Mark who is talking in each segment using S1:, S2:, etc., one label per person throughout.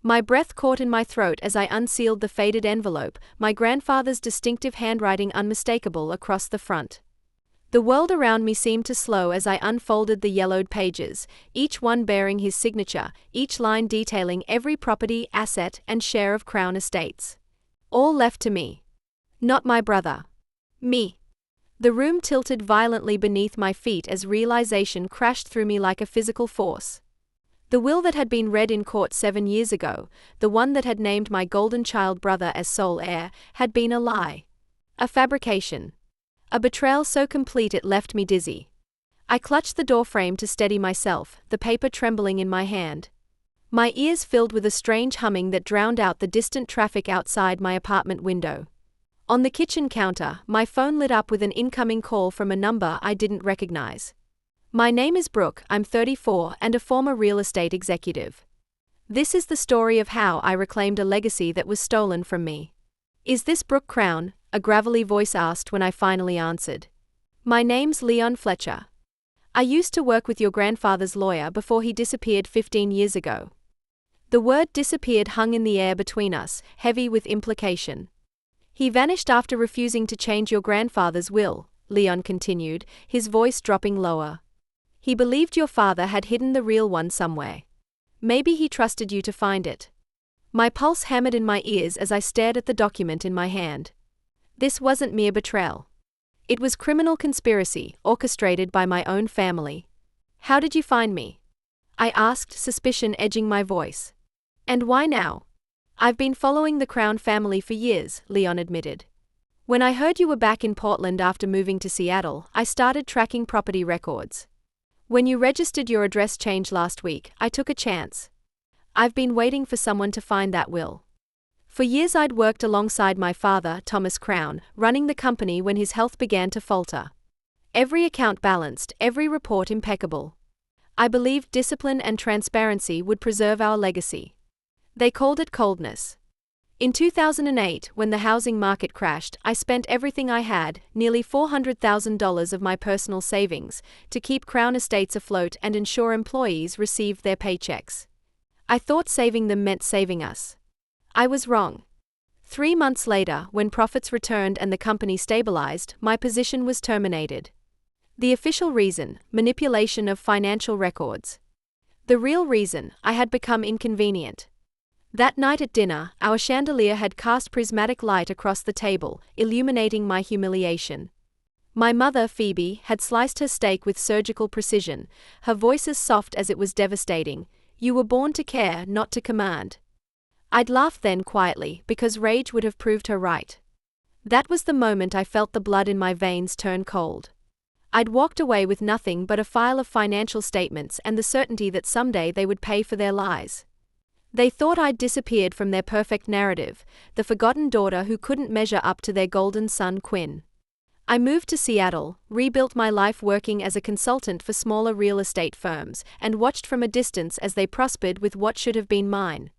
S1: My breath caught in my throat as I unsealed the faded envelope, my grandfather's distinctive handwriting unmistakable across the front. The world around me seemed to slow as I unfolded the yellowed pages, each one bearing his signature, each line detailing every property, asset, and share of Crown Estates. All left to me. Not my brother. Me. The room tilted violently beneath my feet as realization crashed through me like a physical force. The will that had been read in court 7 years ago, the one that had named my golden child brother as sole heir, had been a lie. A fabrication. A betrayal so complete it left me dizzy. I clutched the doorframe to steady myself, the paper trembling in my hand. My ears filled with a strange humming that drowned out the distant traffic outside my apartment window. On the kitchen counter, my phone lit up with an incoming call from a number I didn't recognize. My name is Brooke, I'm 34 and a former real estate executive. This is the story of how I reclaimed a legacy that was stolen from me. Is this Brooke Crown? A gravelly voice asked when I finally answered. My name's Leon Fletcher. I used to work with your grandfather's lawyer before he disappeared 15 years ago. The word disappeared hung in the air between us, heavy with implication. He vanished after refusing to change your grandfather's will, Leon continued, his voice dropping lower. He believed your father had hidden the real one somewhere. Maybe he trusted you to find it. My pulse hammered in my ears as I stared at the document in my hand. This wasn't mere betrayal. It was criminal conspiracy, orchestrated by my own family. How did you find me? I asked, suspicion edging my voice. And why now? I've been following the Crown family for years, Leon admitted. When I heard you were back in Portland after moving to Seattle, I started tracking property records. When you registered your address change last week, I took a chance. I've been waiting for someone to find that will. For years I'd worked alongside my father, Thomas Crown, running the company when his health began to falter. Every account balanced, every report impeccable. I believed discipline and transparency would preserve our legacy. They called it coldness. In 2008, when the housing market crashed, I spent everything I had, nearly $400,000 of my personal savings, to keep Crown Estates afloat and ensure employees received their paychecks. I thought saving them meant saving us. I was wrong. 3 months later, when profits returned and the company stabilized, my position was terminated. The official reason: manipulation of financial records. The real reason: I had become inconvenient. That night at dinner, our chandelier had cast prismatic light across the table, illuminating my humiliation. My mother, Phoebe, had sliced her steak with surgical precision, her voice as soft as it was devastating. You were born to care, not to command. I'd laughed then quietly, because rage would have proved her right. That was the moment I felt the blood in my veins turn cold. I'd walked away with nothing but a file of financial statements and the certainty that someday they would pay for their lies. They thought I'd disappeared from their perfect narrative, the forgotten daughter who couldn't measure up to their golden son Quinn. I moved to Seattle, rebuilt my life working as a consultant for smaller real estate firms, and watched from a distance as they prospered with what should have been mine.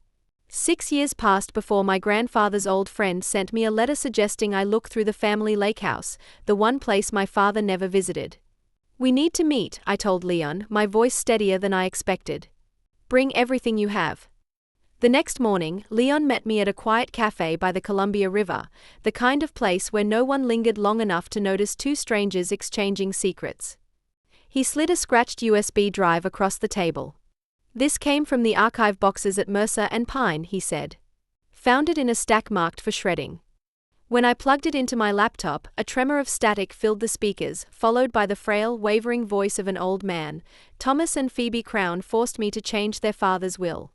S1: 6 years passed before my grandfather's old friend sent me a letter suggesting I look through the family lake house, the one place my father never visited. We need to meet, I told Leon, my voice steadier than I expected. Bring everything you have. The next morning, Leon met me at a quiet cafe by the Columbia River, the kind of place where no one lingered long enough to notice two strangers exchanging secrets. He slid a scratched USB drive across the table. This came from the archive boxes at Mercer and Pine, he said. Found it in a stack marked for shredding. When I plugged it into my laptop, a tremor of static filled the speakers, followed by the frail, wavering voice of an old man. Thomas and Phoebe Crown forced me to change their father's will.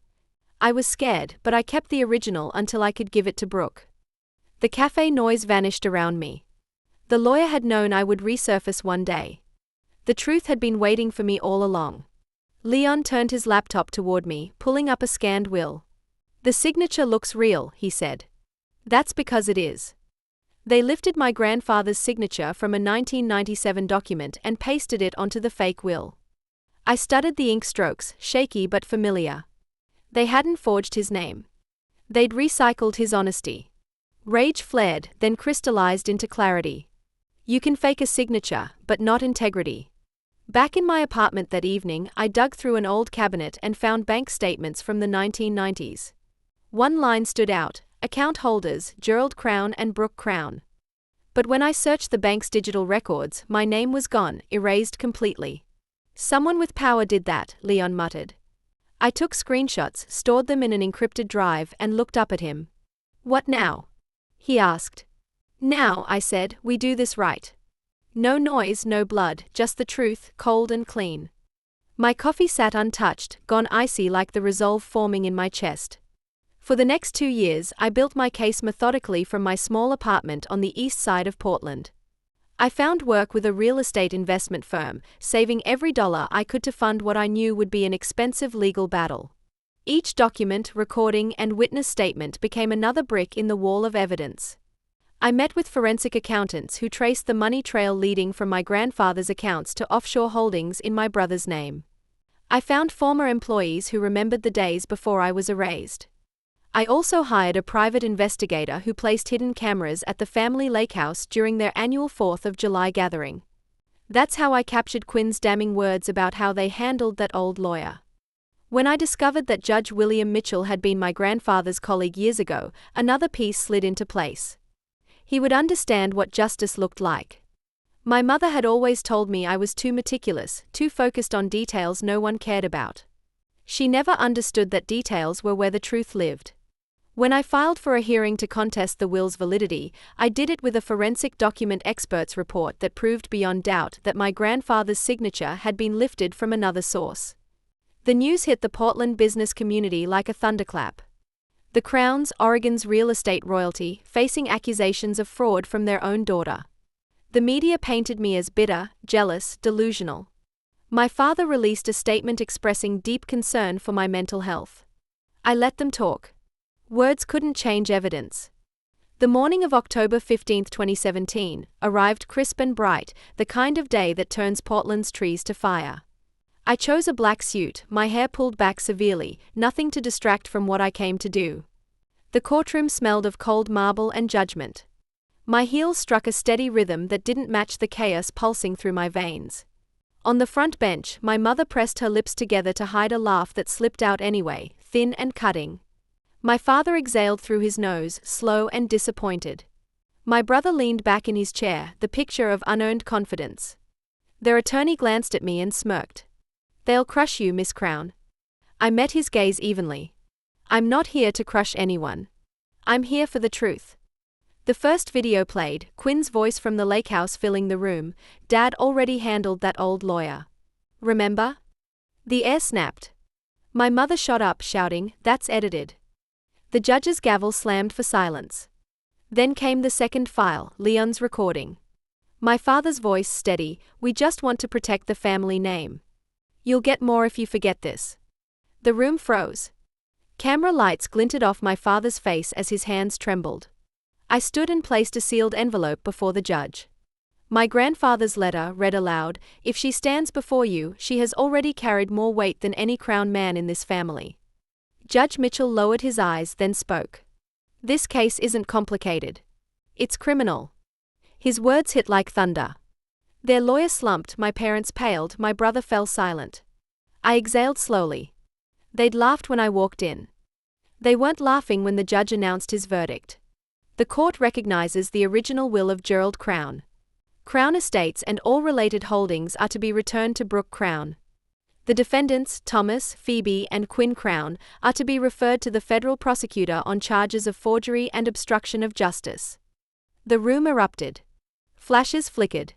S1: I was scared, but I kept the original until I could give it to Brooke. The cafe noise vanished around me. The lawyer had known I would resurface one day. The truth had been waiting for me all along. Leon turned his laptop toward me, pulling up a scanned will. The signature looks real, he said. That's because it is. They lifted my grandfather's signature from a 1997 document and pasted it onto the fake will. I studied the ink strokes, shaky but familiar. They hadn't forged his name. They'd recycled his honesty. Rage flared, then crystallized into clarity. You can fake a signature, but not integrity. Back in my apartment that evening, I dug through an old cabinet and found bank statements from the 1990s. One line stood out: account holders, Gerald Crown and Brooke Crown. But when I searched the bank's digital records, my name was gone, erased completely. Someone with power did that, Leon muttered. I took screenshots, stored them in an encrypted drive, and looked up at him. What now? He asked. Now, I said, we do this right. No noise, no blood, just the truth, cold and clean. My coffee sat untouched, gone icy like the resolve forming in my chest. For the next 2 years, I built my case methodically from my small apartment on the east side of Portland. I found work with a real estate investment firm, saving every dollar I could to fund what I knew would be an expensive legal battle. Each document, recording, and witness statement became another brick in the wall of evidence. I met with forensic accountants who traced the money trail leading from my grandfather's accounts to offshore holdings in my brother's name. I found former employees who remembered the days before I was erased. I also hired a private investigator who placed hidden cameras at the family lake house during their annual 4th of July gathering. That's how I captured Quinn's damning words about how they handled that old lawyer. When I discovered that Judge William Mitchell had been my grandfather's colleague years ago, another piece slid into place. He would understand what justice looked like. My mother had always told me I was too meticulous, too focused on details no one cared about. She never understood that details were where the truth lived. When I filed for a hearing to contest the will's validity, I did it with a forensic document expert's report that proved beyond doubt that my grandfather's signature had been lifted from another source. The news hit the Portland business community like a thunderclap. The Crowns, Oregon's real estate royalty, facing accusations of fraud from their own daughter. The media painted me as bitter, jealous, delusional. My father released a statement expressing deep concern for my mental health. I let them talk. Words couldn't change evidence. The morning of October 15, 2017, arrived crisp and bright, the kind of day that turns Portland's trees to fire. I chose a black suit, my hair pulled back severely, nothing to distract from what I came to do. The courtroom smelled of cold marble and judgment. My heels struck a steady rhythm that didn't match the chaos pulsing through my veins. On the front bench, my mother pressed her lips together to hide a laugh that slipped out anyway, thin and cutting. My father exhaled through his nose, slow and disappointed. My brother leaned back in his chair, the picture of unearned confidence. Their attorney glanced at me and smirked. They'll crush you, Miss Crown. I met his gaze evenly. I'm not here to crush anyone. I'm here for the truth. The first video played, Quinn's voice from the lake house filling the room. Dad already handled that old lawyer. Remember? The air snapped. My mother shot up, shouting, "That's edited." The judge's gavel slammed for silence. Then came the second file, Leon's recording. My father's voice steady, "We just want to protect the family name. You'll get more if you forget this." The room froze. Camera lights glinted off my father's face as his hands trembled. I stood and placed a sealed envelope before the judge. My grandfather's letter read aloud, "If she stands before you, she has already carried more weight than any Crown man in this family." Judge Mitchell lowered his eyes, then spoke. "This case isn't complicated. It's criminal." His words hit like thunder. Their lawyer slumped, my parents paled, my brother fell silent. I exhaled slowly. They'd laughed when I walked in. They weren't laughing when the judge announced his verdict. The court recognizes the original will of Gerald Crown. Crown estates and all related holdings are to be returned to Brooke Crown. The defendants, Thomas, Phoebe, and Quinn Crown, are to be referred to the federal prosecutor on charges of forgery and obstruction of justice. The room erupted. Flashes flickered.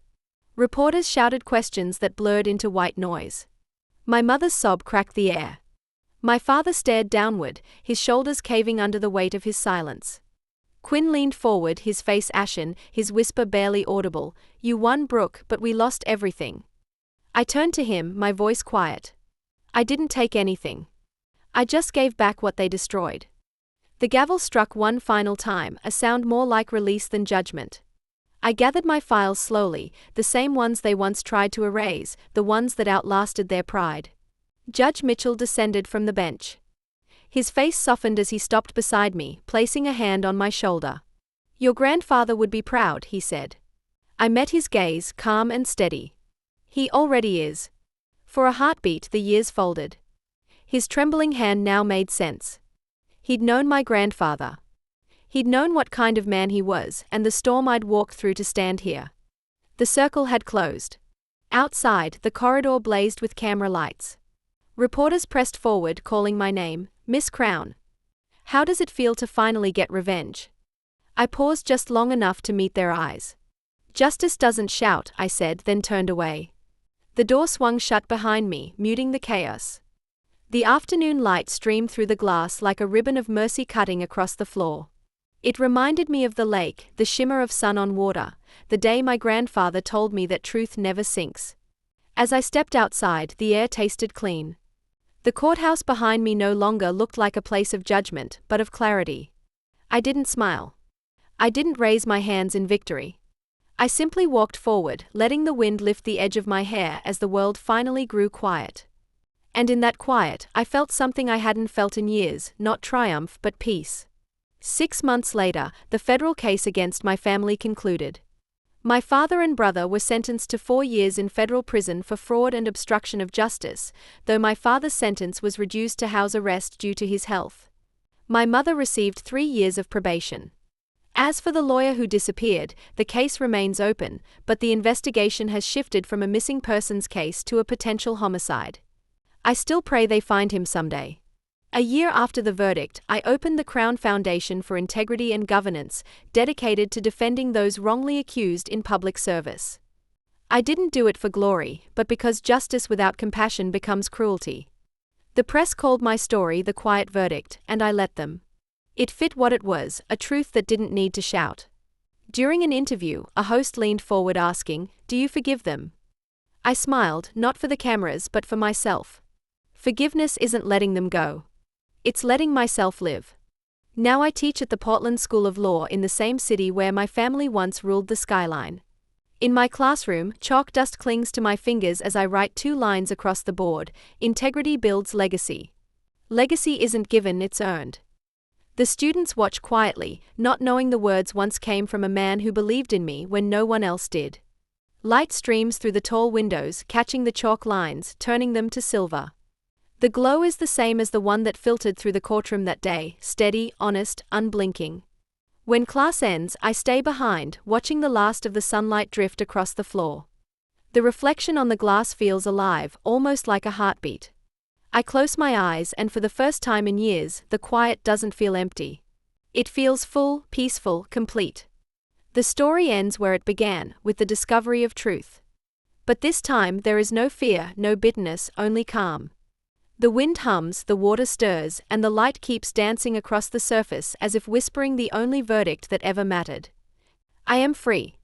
S1: Reporters shouted questions that blurred into white noise. My mother's sob cracked the air. My father stared downward, his shoulders caving under the weight of his silence. Quinn leaned forward, his face ashen, his whisper barely audible, "You won, Brooke, but we lost everything." I turned to him, my voice quiet. "I didn't take anything. I just gave back what they destroyed." The gavel struck one final time, a sound more like release than judgment. I gathered my files slowly, the same ones they once tried to erase, the ones that outlasted their pride. Judge Mitchell descended from the bench. His face softened as he stopped beside me, placing a hand on my shoulder. "Your grandfather would be proud," he said. I met his gaze, calm and steady. "He already is." For a heartbeat, the years folded. His trembling hand now made sense. He'd known my grandfather. He'd known what kind of man he was and the storm I'd walked through to stand here. The circle had closed. Outside, the corridor blazed with camera lights. Reporters pressed forward, calling my name, Miss Crown. How does it feel to finally get revenge? I paused just long enough to meet their eyes. Justice doesn't shout, I said, then turned away. The door swung shut behind me, muting the chaos. The afternoon light streamed through the glass like a ribbon of mercy cutting across the floor. It reminded me of the lake, the shimmer of sun on water, the day my grandfather told me that truth never sinks. As I stepped outside, the air tasted clean. The courthouse behind me no longer looked like a place of judgment, but of clarity. I didn't smile. I didn't raise my hands in victory. I simply walked forward, letting the wind lift the edge of my hair as the world finally grew quiet. And in that quiet, I felt something I hadn't felt in years, not triumph but peace. 6 months later, the federal case against my family concluded. My father and brother were sentenced to 4 years in federal prison for fraud and obstruction of justice, though my father's sentence was reduced to house arrest due to his health. My mother received 3 years of probation. As for the lawyer who disappeared, the case remains open, but the investigation has shifted from a missing persons case to a potential homicide. I still pray they find him someday. A year after the verdict, I opened the Crown Foundation for Integrity and Governance, dedicated to defending those wrongly accused in public service. I didn't do it for glory, but because justice without compassion becomes cruelty. The press called my story the quiet verdict, and I let them. It fit what it was, a truth that didn't need to shout. During an interview, a host leaned forward asking, "Do you forgive them?" I smiled, not for the cameras but for myself. Forgiveness isn't letting them go. It's letting myself live. Now I teach at the Portland School of Law in the same city where my family once ruled the skyline. In my classroom, chalk dust clings to my fingers as I write 2 lines across the board: integrity builds legacy. Legacy isn't given, it's earned. The students watch quietly, not knowing the words once came from a man who believed in me when no one else did. Light streams through the tall windows, catching the chalk lines, turning them to silver. The glow is the same as the one that filtered through the courtroom that day, steady, honest, unblinking. When class ends, I stay behind, watching the last of the sunlight drift across the floor. The reflection on the glass feels alive, almost like a heartbeat. I close my eyes and for the first time in years, the quiet doesn't feel empty. It feels full, peaceful, complete. The story ends where it began, with the discovery of truth. But this time there is no fear, no bitterness, only calm. The wind hums, the water stirs, and the light keeps dancing across the surface as if whispering the only verdict that ever mattered. I am free.